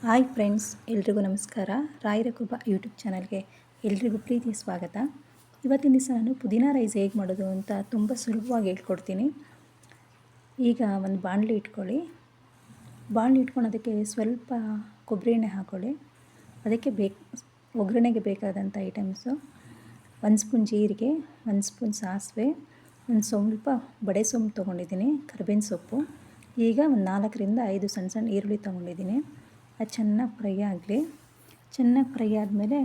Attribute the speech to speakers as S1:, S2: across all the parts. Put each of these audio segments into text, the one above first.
S1: Hi friends, ಎಲ್ರಿಗೂ ನಮಸ್ಕಾರ. ರಾಯರ ಕೃಪಾ ಯೂಟ್ಯೂಬ್ ಚಾನಲ್ಗೆ ಎಲ್ರಿಗೂ ಪ್ರೀತಿ ಸ್ವಾಗತ. ಇವತ್ತಿನ ದಿವಸ ನಾನು ಪುದೀನ ರೈಸ್ ಹೇಗೆ ಮಾಡೋದು ಅಂತ ತುಂಬ ಸುಲಭವಾಗಿ ಹೇಳ್ಕೊಡ್ತೀನಿ. ಈಗ ಒಂದು ಬಾಣಲಿ ಇಟ್ಕೊಳ್ಳಿ. ಬಾಣಲಿ ಇಟ್ಕೊಳೋದಕ್ಕೆ ಸ್ವಲ್ಪ ಕೊಬ್ಬರಿ ಎಣ್ಣೆ ಹಾಕ್ಕೊಳ್ಳಿ. ಅದಕ್ಕೆ ಒಗ್ಗರಣೆಗೆ ಬೇಕಾದಂಥ ಐಟಮ್ಸು 1 ಸ್ಪೂನ್ ಜೀರಿಗೆ, 1 ಸ್ಪೂನ್ ಸಾಸಿವೆ, ಒಂದು ಸ್ವಲ್ಪ ಬಡೆ ಸೊಪ್ಪು ತೊಗೊಂಡಿದ್ದೀನಿ, ಕರಿಬೇವಿನ ಸೊಪ್ಪು. ಈಗ ಒಂದು 4ರಿಂದ 5 ಸಣ್ಣ ಸಣ್ಣ ಈರುಳ್ಳಿ ತೊಗೊಂಡಿದ್ದೀನಿ. ಅದು ಚೆನ್ನಾಗಿ ಫ್ರೈ ಆಗಲಿ. ಚೆನ್ನಾಗಿ ಫ್ರೈ ಆದಮೇಲೆ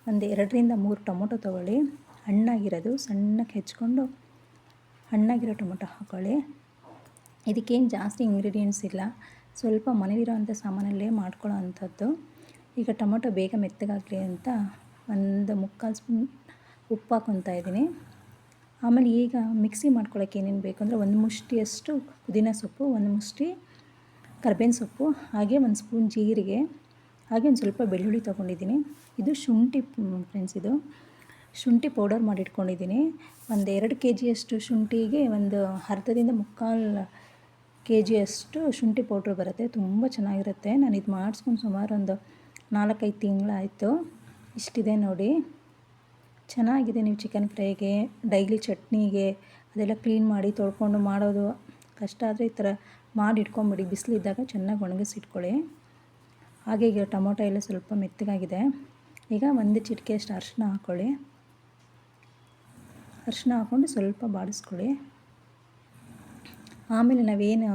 S1: ಒಂದು 2ರಿಂದ 3 ಟೊಮೊಟೊ ತೊಗೊಳ್ಳಿ. ಹಣ್ಣಾಗಿರೋದು ಸಣ್ಣಕ್ಕೆ ಹೆಚ್ಕೊಂಡು ಹಣ್ಣಾಗಿರೋ ಟೊಮೊಟೊ ಹಾಕ್ಕೊಳ್ಳಿ. ಇದಕ್ಕೇನು ಜಾಸ್ತಿ ಇಂಗ್ರೀಡಿಯೆಂಟ್ಸ್ ಇಲ್ಲ, ಸ್ವಲ್ಪ ಮನೇಲಿರೋವಂಥ ಸಾಮಾನಲ್ಲೇ ಮಾಡ್ಕೊಳ್ಳೋ ಅಂಥದ್ದು. ಈಗ ಟೊಮೊಟೊ ಬೇಗ ಮೆತ್ತಗಾಗಲಿ ಅಂತ ಒಂದು 3/4 ಸ್ಪೂನ್ ಉಪ್ಪು ಹಾಕ್ಕೊತಾ ಇದ್ದೀನಿ. ಆಮೇಲೆ ಈಗ ಮಿಕ್ಸಿ ಮಾಡ್ಕೊಳ್ಳೋಕೆ ಏನೇನು ಬೇಕು ಅಂದರೆ 1 ಮುಷ್ಟಿಯಷ್ಟು ಪುದೀನ ಸೊಪ್ಪು, 1 ಮುಷ್ಟಿ ಕರಿಬೇವಿನ ಸೊಪ್ಪು, ಹಾಗೆ 1 ಸ್ಪೂನ್ ಜೀರಿಗೆ, ಹಾಗೆ ಒಂದು ಸ್ವಲ್ಪ ಬೆಳ್ಳುಳ್ಳಿ ತೊಗೊಂಡಿದ್ದೀನಿ. ಇದು ಶುಂಠಿ ಫ್ರೆಂಡ್ಸ್, ಇದು ಶುಂಠಿ ಪೌಡರ್ ಮಾಡಿಟ್ಕೊಂಡಿದ್ದೀನಿ. ಒಂದು 2 kgಯಷ್ಟು ಶುಂಠಿಗೆ ಒಂದು ಅರ್ಧದಿಂದ 3/4 kgಯಷ್ಟು ಶುಂಠಿ ಪೌಡ್ರ್ ಬರುತ್ತೆ. ತುಂಬ ಚೆನ್ನಾಗಿರುತ್ತೆ. ನಾನು ಇದು ಮಾಡಿಸ್ಕೊಂಡು ಸುಮಾರು ಒಂದು 4-5 ತಿಂಗಳಾಯಿತು. ಇಷ್ಟಿದೆ ನೋಡಿ, ಚೆನ್ನಾಗಿದೆ. ನೀವು ಚಿಕನ್ ಫ್ರೈಗೆ, ಡೈಲಿ ಚಟ್ನಿಗೆ ಅದೆಲ್ಲ ಕ್ಲೀನ್ ಮಾಡಿ ತೊಳ್ಕೊಂಡು ಮಾಡೋದು ಕಷ್ಟ ಆದರೆ ಈ ಥರ ಮಾಡಿ ಇಟ್ಕೊಂಬಿಡಿ. ಬಿಸಿಲಿದ್ದಾಗ ಚೆನ್ನಾಗಿ ಒಣಗಿಸಿಟ್ಕೊಳ್ಳಿ. ಹಾಗೆ ಈಗ ಟೊಮೊಟೊ ಎಲ್ಲ ಸ್ವಲ್ಪ ಮೆತ್ತಗಾಗಿದೆ. ಈಗ 1 ಚಿಟಿಕೆಯಷ್ಟು ಅರಿಶಿನ ಹಾಕ್ಕೊಳ್ಳಿ. ಅರಿಶಿನ ಹಾಕ್ಕೊಂಡು ಸ್ವಲ್ಪ ಬಾಡಿಸ್ಕೊಳ್ಳಿ. ಆಮೇಲೆ ನಾವೇನು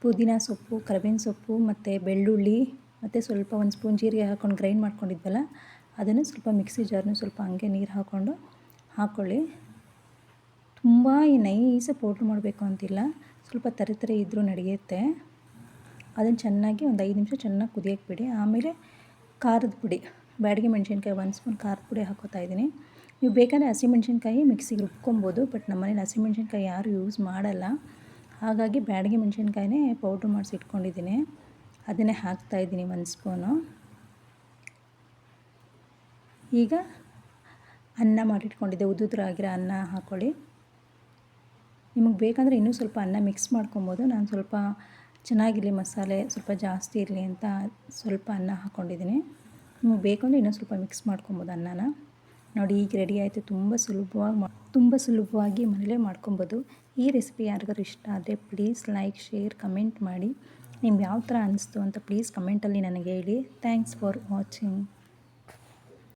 S1: ಪುದೀನ ಸೊಪ್ಪು, ಕರಿಬೇವಿನ ಸೊಪ್ಪು ಮತ್ತು ಬೆಳ್ಳುಳ್ಳಿ ಮತ್ತು ಸ್ವಲ್ಪ 1 ಸ್ಪೂನ್ ಜೀರಿಗೆ ಹಾಕ್ಕೊಂಡು ಗ್ರೈಂಡ್ ಮಾಡ್ಕೊಂಡಿದ್ವಲ್ಲ, ಅದನ್ನು ಸ್ವಲ್ಪ ಮಿಕ್ಸಿ ಜಾರ್ನ ಸ್ವಲ್ಪ ಹಂಗೆ ನೀರು ಹಾಕ್ಕೊಂಡು ಹಾಕ್ಕೊಳ್ಳಿ. ತುಂಬ ನೈಸಾಗಿ ಪೌಡ್ರ್ ಮಾಡಬೇಕು ಅಂತಿಲ್ಲ, ಸ್ವಲ್ಪ ತರಿ ಇದ್ದರೂ ನಡೆಯುತ್ತೆ. ಅದನ್ನು ಚೆನ್ನಾಗಿ ಒಂದು 5 ನಿಮಿಷ ಚೆನ್ನಾಗಿ ಕುದಿಯೋಕ್ಕೆ ಬಿಡಿ. ಆಮೇಲೆ ಖಾರದ ಪುಡಿ, ಬ್ಯಾಡಗಿ ಮೆಣಸಿನ್ಕಾಯಿ 1 ಸ್ಪೂನ್ ಖಾರದ ಪುಡಿ ಹಾಕ್ಕೋತಾ ಇದ್ದೀನಿ. ನೀವು ಬೇಕಾದರೆ ಹಸಿಮೆಣ್ಸಿನ್ಕಾಯಿ ಮಿಕ್ಸಿಗೆ ರುಬ್ಕೊಬೋದು, ಬಟ್ ನಮ್ಮ ಮನೇಲಿ ಹಸಿಮೆಣ್ಸಿನ್ಕಾಯಿ ಯಾರೂ ಯೂಸ್ ಮಾಡಲ್ಲ. ಹಾಗಾಗಿ ಬ್ಯಾಡಗಿ ಮೆಣಸಿನ್ಕಾಯಿನೇ ಪೌಡ್ರ್ ಮಾಡಿಸಿ ಇಟ್ಕೊಂಡಿದ್ದೀನಿ, ಅದನ್ನೇ ಹಾಕ್ತಾಯಿದ್ದೀನಿ 1 ಸ್ಪೂನು. ಈಗ ಅನ್ನ ಮಾಡಿಟ್ಕೊಂಡಿದ್ದೆ, ಉದುರಾಗಿರೋ ಅನ್ನ ಹಾಕ್ಕೊಳ್ಳಿ. ನಿಮಗೆ ಬೇಕಂದರೆ ಇನ್ನೂ ಸ್ವಲ್ಪ ಅನ್ನ ಮಿಕ್ಸ್ ಮಾಡ್ಕೊಬೋದು. ನಾನು ಸ್ವಲ್ಪ ಚೆನ್ನಾಗಿರಲಿ, ಮಸಾಲೆ ಸ್ವಲ್ಪ ಜಾಸ್ತಿ ಇರಲಿ ಅಂತ ಸ್ವಲ್ಪ ಅನ್ನ ಹಾಕ್ಕೊಂಡಿದ್ದೀನಿ. ನಿಮಗೆ ಬೇಕು ಅಂದರೆ ಇನ್ನೂ ಸ್ವಲ್ಪ ಮಿಕ್ಸ್ ಮಾಡ್ಕೊಬೋದು ಅನ್ನನ. ನೋಡಿ, ಈಗ ರೆಡಿ ಆಯಿತು. ತುಂಬ ಸುಲಭವಾಗಿ ಮನೇಲೇ ಮಾಡ್ಕೊಬೋದು. ಈ ರೆಸಿಪಿ ಯಾರಿಗಾರು ಇಷ್ಟ ಆದರೆ ಪ್ಲೀಸ್ ಲೈಕ್, ಶೇರ್, ಕಮೆಂಟ್ ಮಾಡಿ. ನಿಮ್ಗೆ ಯಾವ ಥರ ಅನಿಸ್ತು ಅಂತ ಪ್ಲೀಸ್ ಕಮೆಂಟಲ್ಲಿ ನನಗೆ ಹೇಳಿ. Thanks for watching.